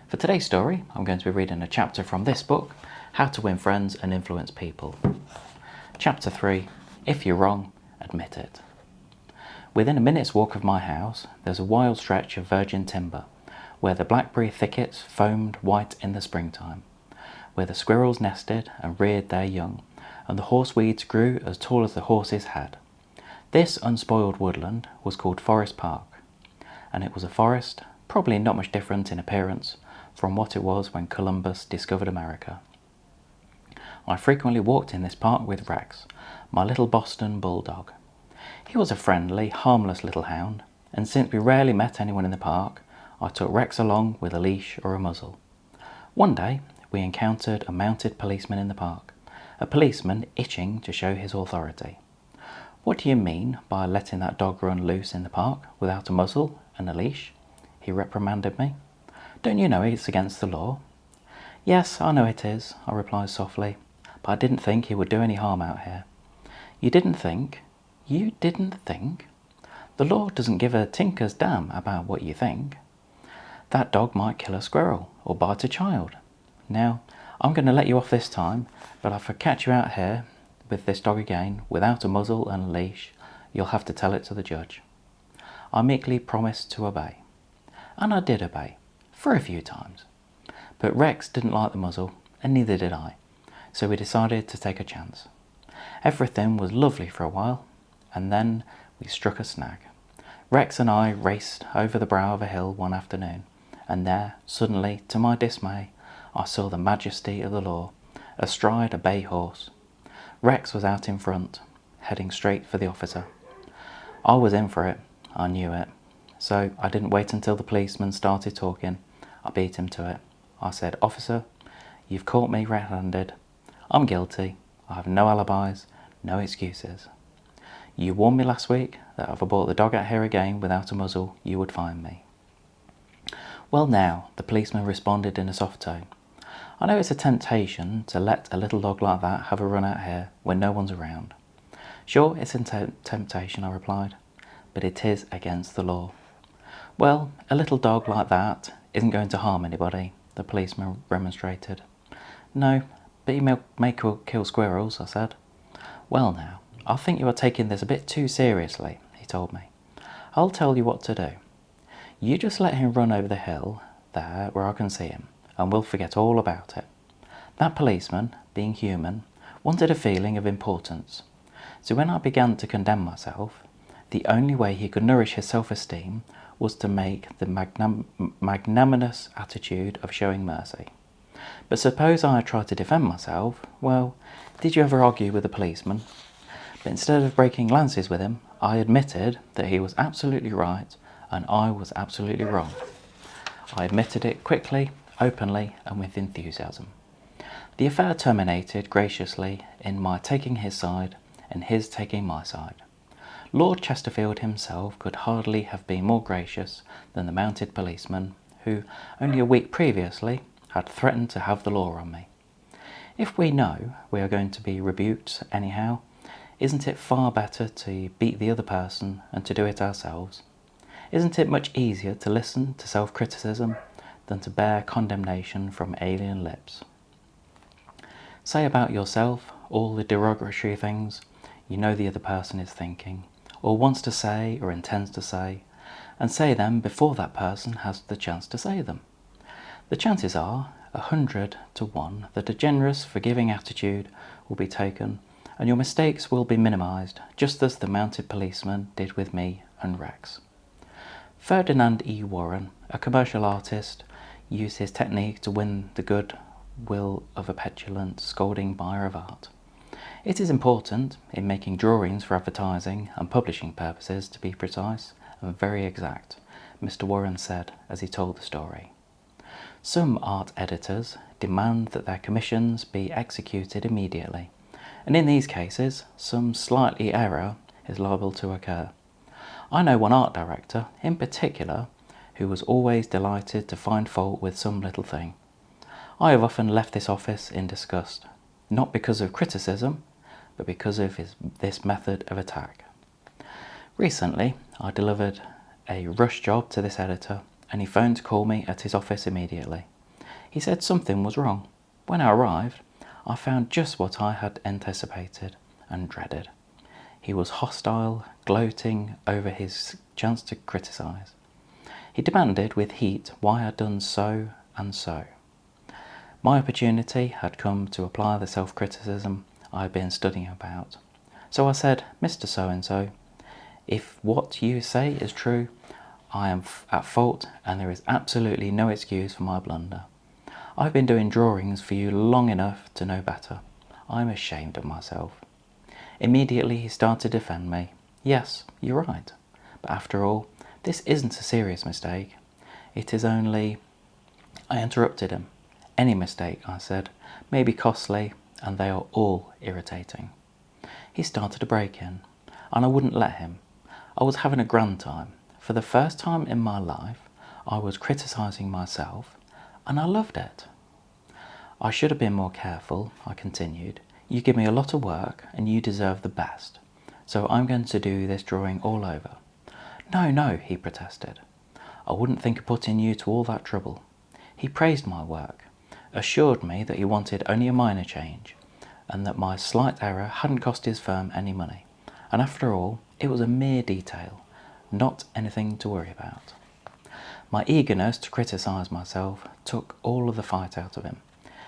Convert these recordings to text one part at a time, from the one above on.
For today's story, I'm going to be reading a chapter from this book, How to Win Friends and Influence People. Chapter 3, If You're Wrong, Admit It. Within a minute's walk of my house, there's a wild stretch of virgin timber, where the blackberry thickets foamed white in the springtime, where the squirrels nested and reared their young, and the horseweeds grew as tall as the horses had. This unspoiled woodland was called Forest Park, and it was a forest, probably not much different in appearance from what it was when Columbus discovered America. I frequently walked in this park with Rex, my little Boston bulldog. He was a friendly, harmless little hound, and since we rarely met anyone in the park, I took Rex along with a leash or a muzzle. One day, we encountered a mounted policeman in the park, a policeman itching to show his authority. "What do you mean by letting that dog run loose in the park without a muzzle and a leash?" he reprimanded me. "Don't you know it's against the law?" "Yes, I know it is," I replied softly, "but I didn't think he would do any harm out here." "You didn't think? You didn't think? The law doesn't give a tinker's damn about what you think. That dog might kill a squirrel or bite a child. Now, I'm going to let you off this time, but if I catch you out here with this dog again, without a muzzle and a leash, you'll have to tell it to the judge." I meekly promised to obey. And I did obey, for a few times. But Rex didn't like the muzzle, and neither did I, so we decided to take a chance. Everything was lovely for a while, and then we struck a snag. Rex and I raced over the brow of a hill one afternoon, and there, suddenly, to my dismay, I saw the majesty of the law, astride a bay horse. Rex was out in front, heading straight for the officer. I was in for it, I knew it, so I didn't wait until the policeman started talking. I beat him to it. I said, "Officer, you've caught me red-handed. I'm guilty. I have no alibis, no excuses. You warned me last week that if I brought the dog out here again without a muzzle, you would fine me." "Well now," the policeman responded in a soft tone, "I know it's a temptation to let a little dog like that have a run out here when no one's around." "Sure, it's a temptation," I replied, "but it is against the law." "Well, a little dog like that isn't going to harm anybody," the policeman remonstrated. "No, but he may kill squirrels," I said. "Well now, I think you are taking this a bit too seriously," he told me. "I'll tell you what to do. You just let him run over the hill there where I can see him, and we'll forget all about it." That policeman, being human, wanted a feeling of importance. So when I began to condemn myself, the only way he could nourish his self-esteem was to make the magnanimous attitude of showing mercy. But suppose I had tried to defend myself, well, did you ever argue with a policeman? But instead of breaking lances with him, I admitted that he was absolutely right and I was absolutely wrong. I admitted it quickly, openly, and with enthusiasm. The affair terminated graciously in my taking his side and his taking my side. Lord Chesterfield himself could hardly have been more gracious than the mounted policeman who, only a week previously, had threatened to have the law on me. If we know we are going to be rebuked anyhow, isn't it far better to beat the other person and to do it ourselves? Isn't it much easier to listen to self-criticism than to bear condemnation from alien lips? Say about yourself all the derogatory things you know the other person is thinking, or wants to say or intends to say, and say them before that person has the chance to say them. The chances are 100 to 1 that a generous, forgiving attitude will be taken, and your mistakes will be minimized, just as the mounted policeman did with me and Rex. Ferdinand E. Warren, a commercial artist, used his technique to win the good will of a petulant, scolding buyer of art. It is important, in making drawings for advertising and publishing purposes, to be precise and very exact, Mr. Warren said as he told the story. Some art editors demand that their commissions be executed immediately, and in these cases, some slightly error is liable to occur. I know one art director, in particular, who was always delighted to find fault with some little thing. I have often left this office in disgust, not because of criticism, but because of this method of attack. Recently, I delivered a rush job to this editor, and he phoned to call me at his office immediately. He said something was wrong. When I arrived, I found just what I had anticipated and dreaded. He was hostile, gloating over his chance to criticise. He demanded with heat why I had done so and so. My opportunity had come to apply the self-criticism I had been studying about. So I said, "Mr. So-and-so, if what you say is true, I am at fault and there is absolutely no excuse for my blunder. I've been doing drawings for you long enough to know better. I'm ashamed of myself." Immediately he started to defend me. "Yes, you're right. But after all, this isn't a serious mistake. It is only—" I interrupted him. "Any mistake," I said, "may be costly, and they are all irritating." He started to break in, and I wouldn't let him. I was having a grand time. For the first time in my life, I was criticising myself, and I loved it. "I should have been more careful," I continued. "You give me a lot of work, and you deserve the best. So I'm going to do this drawing all over." "No, no," he protested. "I wouldn't think of putting you to all that trouble." He praised my work, assured me that he wanted only a minor change, and that my slight error hadn't cost his firm any money. And after all, it was a mere detail, not anything to worry about. My eagerness to criticise myself took all of the fight out of him.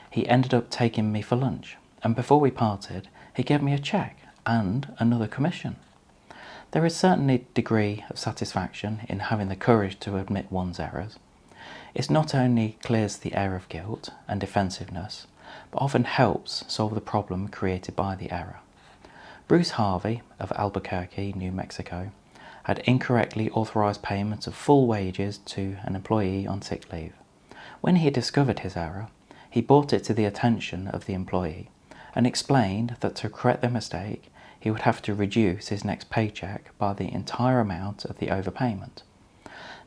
He ended up taking me for lunch, and before we parted, he gave me a cheque and another commission. There is certainly a degree of satisfaction in having the courage to admit one's errors. It not only clears the air of guilt and defensiveness, but often helps solve the problem created by the error. Bruce Harvey of Albuquerque, New Mexico, had incorrectly authorised payment of full wages to an employee on sick leave. When he discovered his error, he brought it to the attention of the employee and explained that to correct the mistake, he would have to reduce his next paycheck by the entire amount of the overpayment.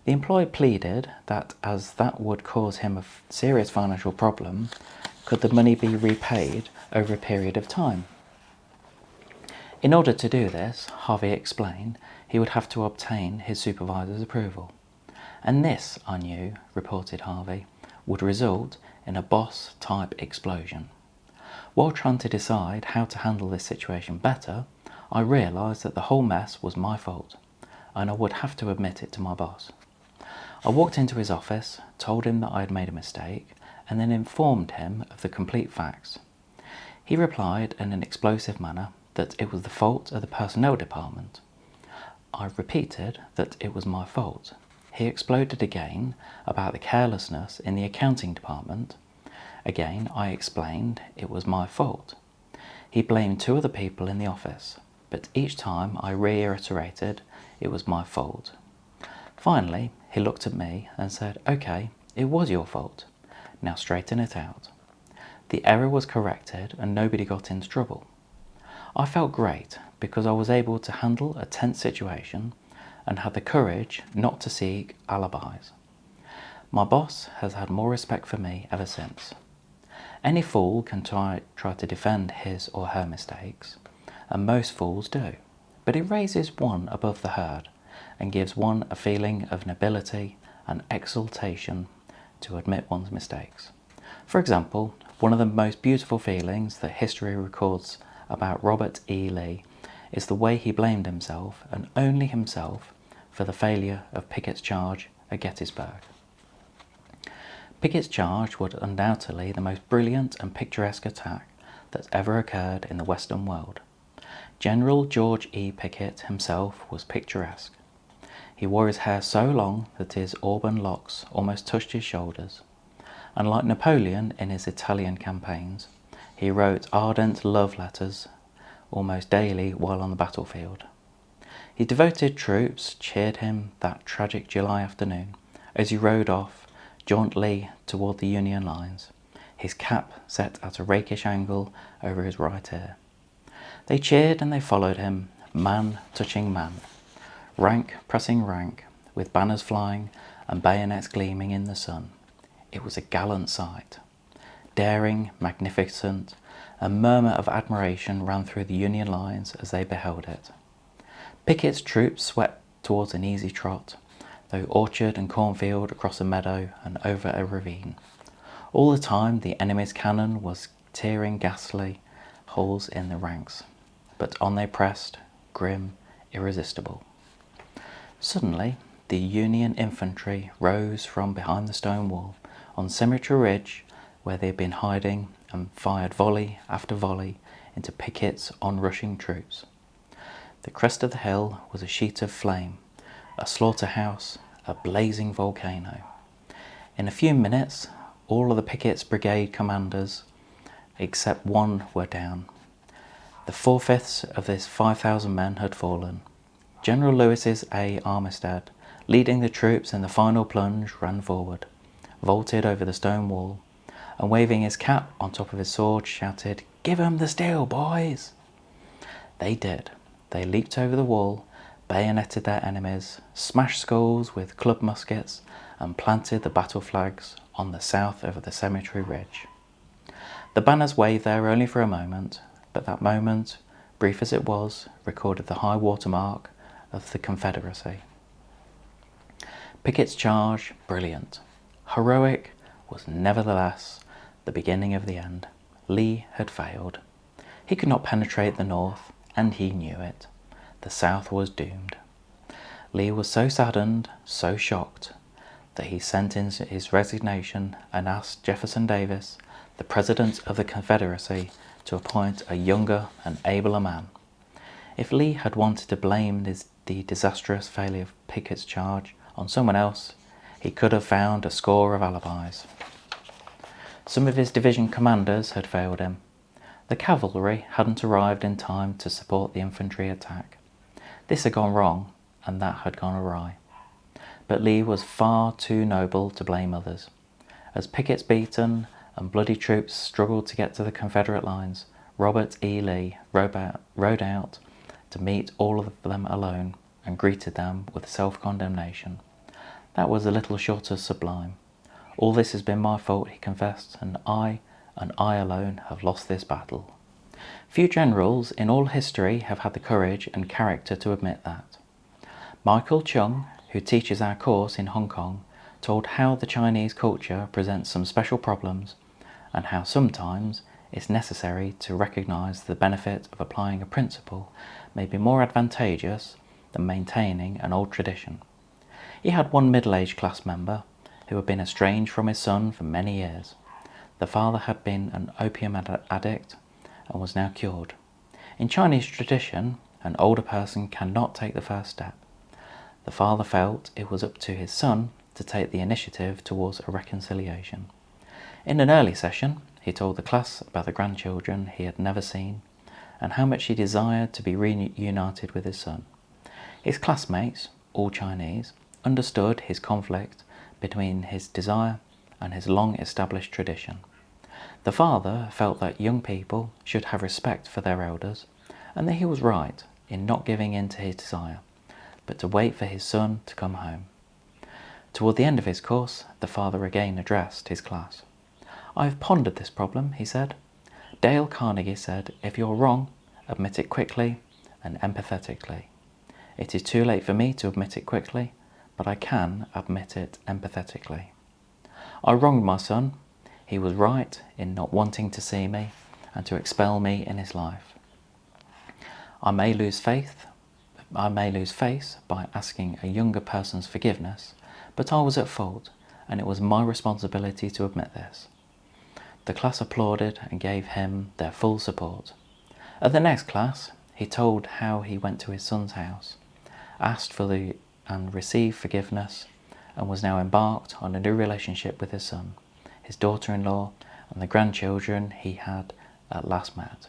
The employee pleaded that as that would cause him a serious financial problem, could the money be repaid over a period of time. In order to do this, Harvey explained, he would have to obtain his supervisor's approval. And this, I knew, reported Harvey, would result in a boss-type explosion. While trying to decide how to handle this situation better, I realised that the whole mess was my fault, and I would have to admit it to my boss. I walked into his office, told him that I had made a mistake, and then informed him of the complete facts. He replied in an explosive manner that it was the fault of the personnel department. I repeated that it was my fault. He exploded again about the carelessness in the accounting department. Again, I explained it was my fault. He blamed two other people in the office, but each time I reiterated it was my fault. Finally, he looked at me and said, "Okay, it was your fault. Now straighten it out." The error was corrected and nobody got into trouble. I felt great because I was able to handle a tense situation and had the courage not to seek alibis. My boss has had more respect for me ever since. Any fool can try to defend his or her mistakes, and most fools do, but it raises one above the herd and gives one a feeling of nobility and exaltation to admit one's mistakes. For example, one of the most beautiful feelings that history records about Robert E. Lee is the way he blamed himself, and only himself, for the failure of Pickett's charge at Gettysburg. Pickett's charge was undoubtedly the most brilliant and picturesque attack that ever occurred in the Western world. General George E. Pickett himself was picturesque. He wore his hair so long that his auburn locks almost touched his shoulders, and like Napoleon in his Italian campaigns, he wrote ardent love letters almost daily while on the battlefield. His devoted troops cheered him that tragic July afternoon as he rode off jauntily toward the Union lines, his cap set at a rakish angle over his right ear. They cheered and they followed him, man touching man, rank pressing rank, with banners flying and bayonets gleaming in the sun. It was a gallant sight. Daring, magnificent, a murmur of admiration ran through the Union lines as they beheld it. Pickett's troops swept towards an easy trot, through orchard and cornfield, across a meadow and over a ravine. All the time the enemy's cannon was tearing ghastly holes in the ranks, but on they pressed, grim, irresistible. Suddenly the Union infantry rose from behind the stone wall on Cemetery Ridge, where they had been hiding, and fired volley after volley into Pickett's onrushing troops. The crest of the hill was a sheet of flame, a slaughterhouse, a blazing volcano. In a few minutes all of the Pickett's brigade commanders except one were down. The 4/5 of his 5,000 men had fallen. General Lewis's A. Armistead, leading the troops in the final plunge, ran forward, vaulted over the stone wall, and waving his cap on top of his sword, shouted, "Give 'em the steel, boys!" They did. They leaped over the wall, bayoneted their enemies, smashed skulls with club muskets, and planted the battle flags on the south of the Cemetery Ridge. The banners waved there only for a moment, but that moment, brief as it was, recorded the high water mark of the Confederacy. Pickett's charge, brilliant, heroic, was nevertheless the beginning of the end. Lee had failed. He could not penetrate the North, and he knew it. The South was doomed. Lee was so saddened, so shocked, that he sent in his resignation and asked Jefferson Davis, the President of the Confederacy, to appoint a younger and abler man. If Lee had wanted to blame the disastrous failure of Pickett's charge on someone else, he could have found a score of alibis. Some of his division commanders had failed him. The cavalry hadn't arrived in time to support the infantry attack. This had gone wrong, and that had gone awry. But Lee was far too noble to blame others. As Pickett's beaten and bloody troops struggled to get to the Confederate lines, Robert E. Lee rode out to meet all of them alone and greeted them with self-condemnation. That was a little short of sublime. "All this has been my fault," he confessed, and I alone have lost this battle." Few generals in all history have had the courage and character to admit that. Michael Chung, who teaches our course in Hong Kong, told how the Chinese culture presents some special problems and how sometimes it's necessary to recognize the benefit of applying a principle may be more advantageous than maintaining an old tradition. He had one middle-aged class member who had been estranged from his son for many years. The father had been an opium addict and was now cured. In Chinese tradition, an older person cannot take the first step. The father felt it was up to his son to take the initiative towards a reconciliation. In an early session, he told the class about the grandchildren he had never seen and how much he desired to be reunited with his son. His classmates, all Chinese, understood his conflict between his desire and his long-established tradition. The father felt that young people should have respect for their elders and that he was right in not giving in to his desire, but to wait for his son to come home. Toward the end of his course, the father again addressed his class. "I have pondered this problem," he said. "Dale Carnegie said, if you're wrong, admit it quickly and empathetically. It is too late for me to admit it quickly, but I can admit it empathetically. I wronged my son. He was right in not wanting to see me and to expel me in his life. I may lose face by asking a younger person's forgiveness, but I was at fault, and it was my responsibility to admit this." The class applauded and gave him their full support. At the next class, he told how he went to his son's house, asked for and received forgiveness, and was now embarked on a new relationship with his son, his daughter-in-law, and the grandchildren he had at last met.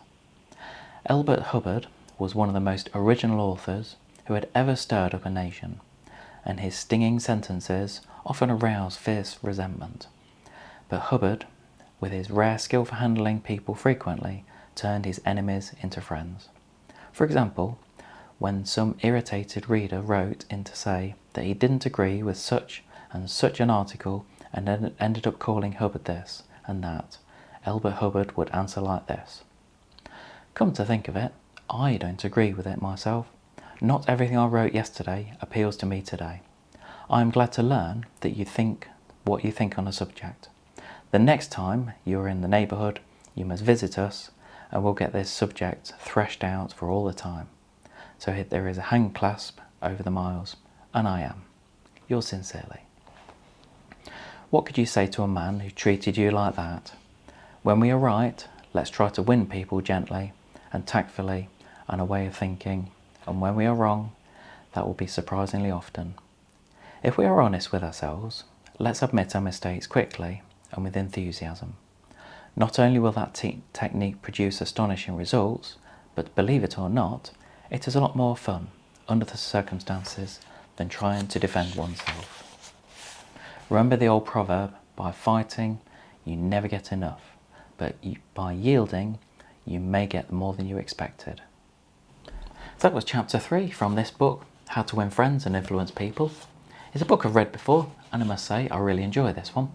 Elbert Hubbard was one of the most original authors who had ever stirred up a nation, and his stinging sentences often aroused fierce resentment. But Hubbard, with his rare skill for handling people, frequently turned his enemies into friends. For example, when some irritated reader wrote in to say that he didn't agree with such and such an article and then ended up calling Hubbard this and that, Elbert Hubbard would answer like this: "Come to think of it, I don't agree with it myself. Not everything I wrote yesterday appeals to me today. I am glad to learn that you think what you think on a subject. The next time you're in the neighbourhood, you must visit us and we'll get this subject threshed out for all the time. So there is a hand clasp over the miles, and I am. Yours sincerely. What could you say to a man who treated you like that? When we are right, let's try to win people gently and tactfully and a way of thinking, and when we are wrong, that will be surprisingly often. If we are honest with ourselves, let's admit our mistakes quickly and with enthusiasm. Not only will that technique produce astonishing results, but believe it or not, it is a lot more fun under the circumstances than trying to defend oneself. Remember the old proverb, by fighting you never get enough, but by yielding you may get more than you expected. So that was chapter 3 from this book, How to Win Friends and Influence People. It's a book I've read before, and I must say I really enjoy this one.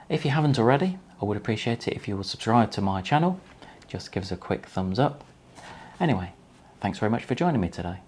If you haven't already, I would appreciate it if you would subscribe to my channel. Just give us a quick thumbs up. Anyway, thanks very much for joining me today.